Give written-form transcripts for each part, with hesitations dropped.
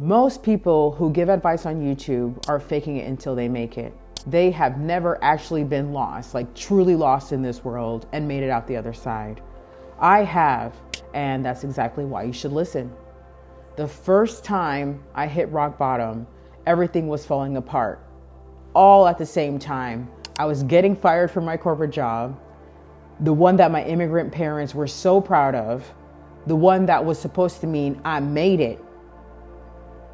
Most people who give advice on YouTube are faking it until they make it. They have never actually been lost, like truly lost in this world and made it out the other side. I have, and that's exactly why you should listen. The first time I hit rock bottom, everything was falling apart. All at the same time. I was getting fired from my corporate job, the one that my immigrant parents were so proud of, the one that was supposed to mean I made it.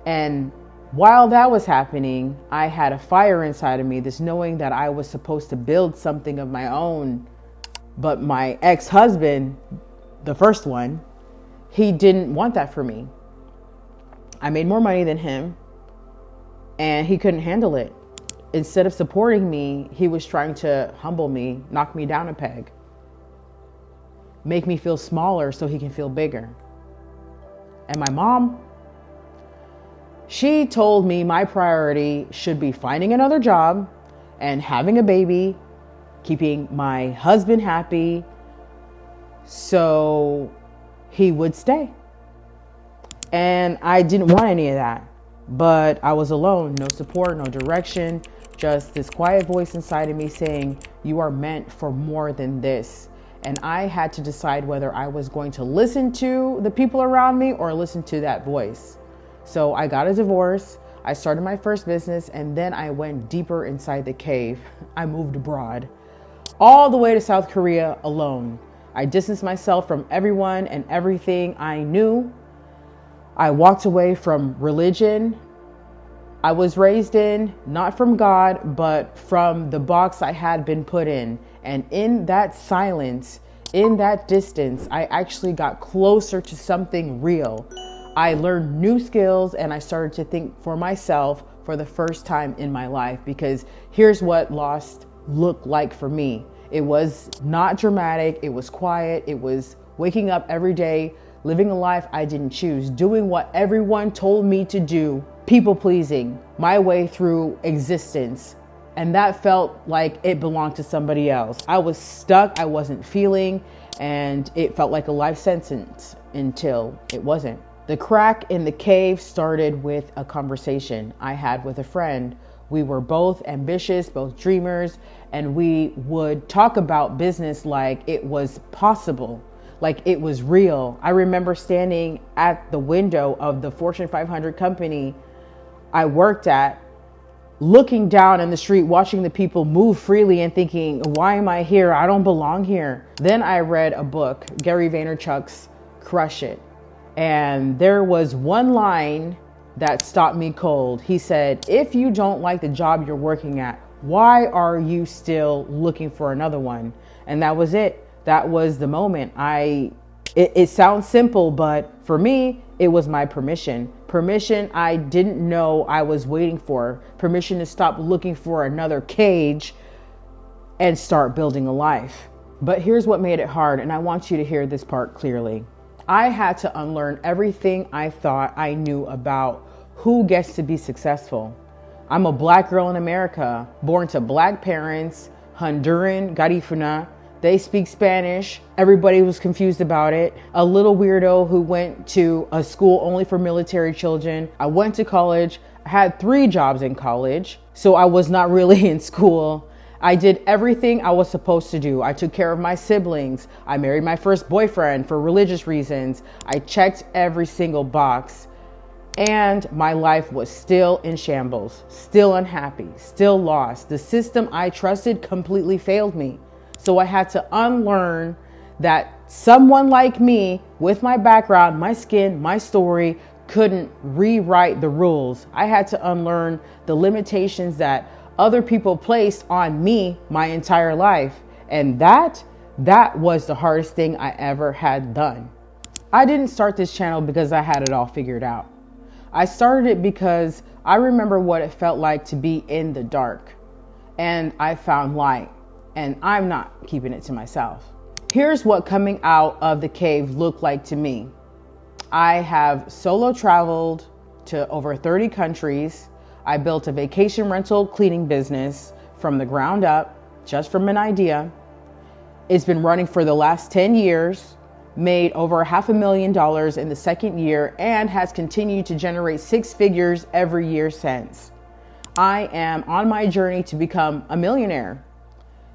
And while that was happening, I had a fire inside of me, this knowing that I was supposed to build something of my own. But my ex-husband, the first one, he didn't want that for me. I made more money than him, and he couldn't handle it. Instead of supporting me, he was trying to humble me, knock me down a peg, make me feel smaller so he can feel bigger. And my mom, she told me my priority should be finding another job and having a baby, keeping my husband happy so he would stay. And I didn't want any of that, but I was alone, no support, no direction, just this quiet voice inside of me saying, you are meant for more than this. And I had to decide whether I was going to listen to the people around me or listen to that voice. So I got a divorce, I started my first business, and then I went deeper inside the cave. I moved abroad, all the way to South Korea alone. I distanced myself from everyone and everything I knew. I walked away from religion I was raised in, not from God, but from the box I had been put in. And in that silence, in that distance, I actually got closer to something real. I learned new skills and I started to think for myself for the first time in my life, because here's what lost looked like for me. It was not dramatic. It was quiet. It was waking up every day, living a life I didn't choose, doing what everyone told me to do, people pleasing, my way through existence. And that felt like it belonged to somebody else. I was stuck. I wasn't feeling, and it felt like a life sentence until it wasn't. The crack in the cave started with a conversation I had with a friend. We were both ambitious, both dreamers, and we would talk about business like it was possible, like it was real. I remember standing at the window of the Fortune 500 company I worked at, looking down in the street, watching the people move freely and thinking, why am I here? I don't belong here. Then I read a book, Gary Vaynerchuk's Crush It. And there was one line that stopped me cold. He said, if you don't like the job you're working at, why are you still looking for another one? And that was it. That was the moment. It sounds simple, but for me, it was my permission. Permission I didn't know I was waiting for. Permission to stop looking for another cage and start building a life. But here's what made it hard, and I want you to hear this part clearly. I had to unlearn everything I thought I knew about who gets to be successful. I'm a black girl in America, born to black parents, Honduran, Garifuna. They speak Spanish. Everybody was confused about it. A little weirdo who went to a school only for military children. I went to college. I had 3 jobs in college, so I was not really in school. I did everything I was supposed to do. I took care of my siblings. I married my first boyfriend for religious reasons. I checked every single box. And my life was still in shambles, still unhappy, still lost. The system I trusted completely failed me. So I had to unlearn that someone like me, with my background, my skin, my story, couldn't rewrite the rules. I had to unlearn the limitations that other people placed on me my entire life. And that was the hardest thing I ever had done. I didn't start this channel because I had it all figured out. I started it because I remember what it felt like to be in the dark, and I found light, and I'm not keeping it to myself. Here's what coming out of the cave looked like to me. I have solo traveled to over 30 countries. I built a vacation rental cleaning business from the ground up, just from an idea. It's been running for the last 10 years. made over $500,000 in the second year, and has continued to generate 6 figures every year since. I am on my journey to become a millionaire,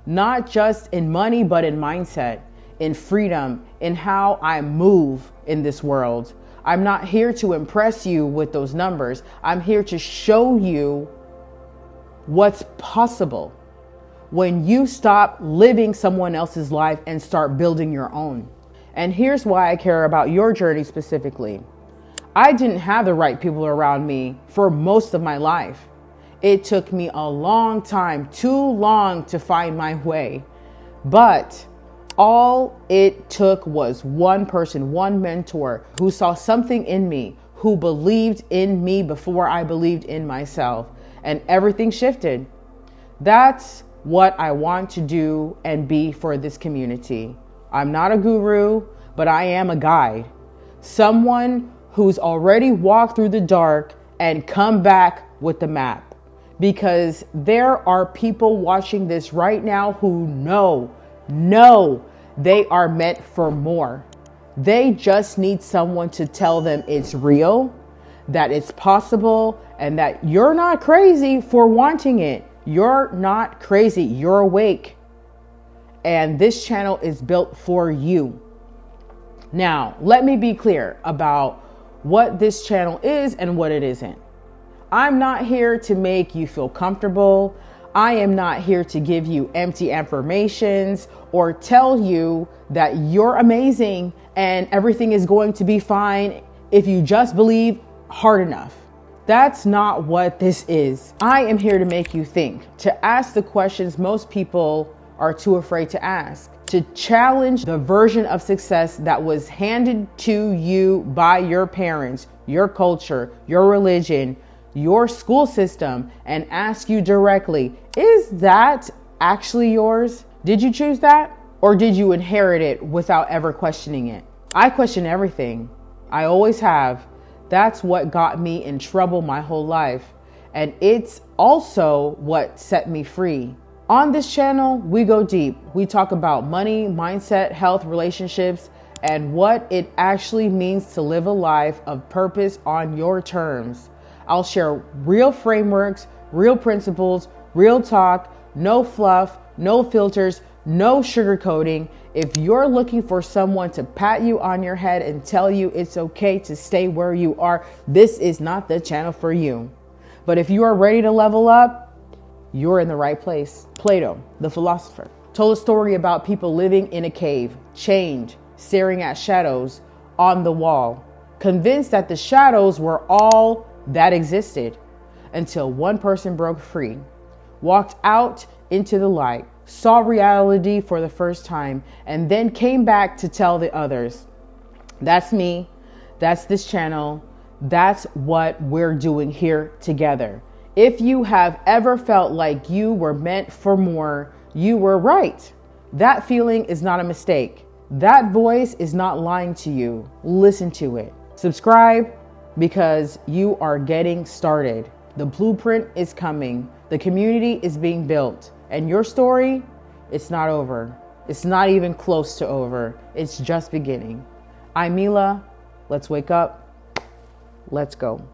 not just in money, but in mindset, in freedom, in how I move in this world. I'm not here to impress you with those numbers. I'm here to show you what's possible when you stop living someone else's life and start building your own. And here's why I care about your journey specifically. I didn't have the right people around me for most of my life. It took me a long time, too long, to find my way. But all it took was one person, one mentor who saw something in me, who believed in me before I believed in myself, and everything shifted. That's what I want to do and be for this community. I'm not a guru, but I am a guide. Someone who's already walked through the dark and come back with the map. Because there are people watching this right now who know they are meant for more. They just need someone to tell them it's real, that it's possible, and that you're not crazy for wanting it. You're not crazy. You're awake. And this channel is built for you. Now, let me be clear about what this channel is and what it isn't. I'm not here to make you feel comfortable. I am not here to give you empty affirmations or tell you that you're amazing and everything is going to be fine if you just believe hard enough. That's not what this is. I am here to make you think, to ask the questions most people are too afraid to ask, to challenge the version of success that was handed to you by your parents, your culture, your religion, your school system, and ask you directly, is that actually yours? Did you choose that? Or did you inherit it without ever questioning it? I question everything. I always have. That's what got me in trouble my whole life. And it's also what set me free. On this channel, we go deep. We talk about money, mindset, health, relationships, and what it actually means to live a life of purpose on your terms. I'll share real frameworks, real principles, real talk, no fluff, no filters, no sugarcoating. If you're looking for someone to pat you on your head and tell you it's okay to stay where you are, this is not the channel for you. But if you are ready to level up, you're in the right place. Plato, the philosopher, told a story about people living in a cave, chained, staring at shadows on the wall, convinced that the shadows were all that existed, until one person broke free, walked out into the light, saw reality for the first time, and then came back to tell the others. That's me. That's this channel. That's what we're doing here together. If you have ever felt like you were meant for more, you were right. That feeling is not a mistake. That voice is not lying to you. Listen to it. Subscribe, because you are getting started. The blueprint is coming. The community is being built. And your story, it's not over. It's not even close to over. It's just beginning. I'm Mila. Let's wake up. Let's go.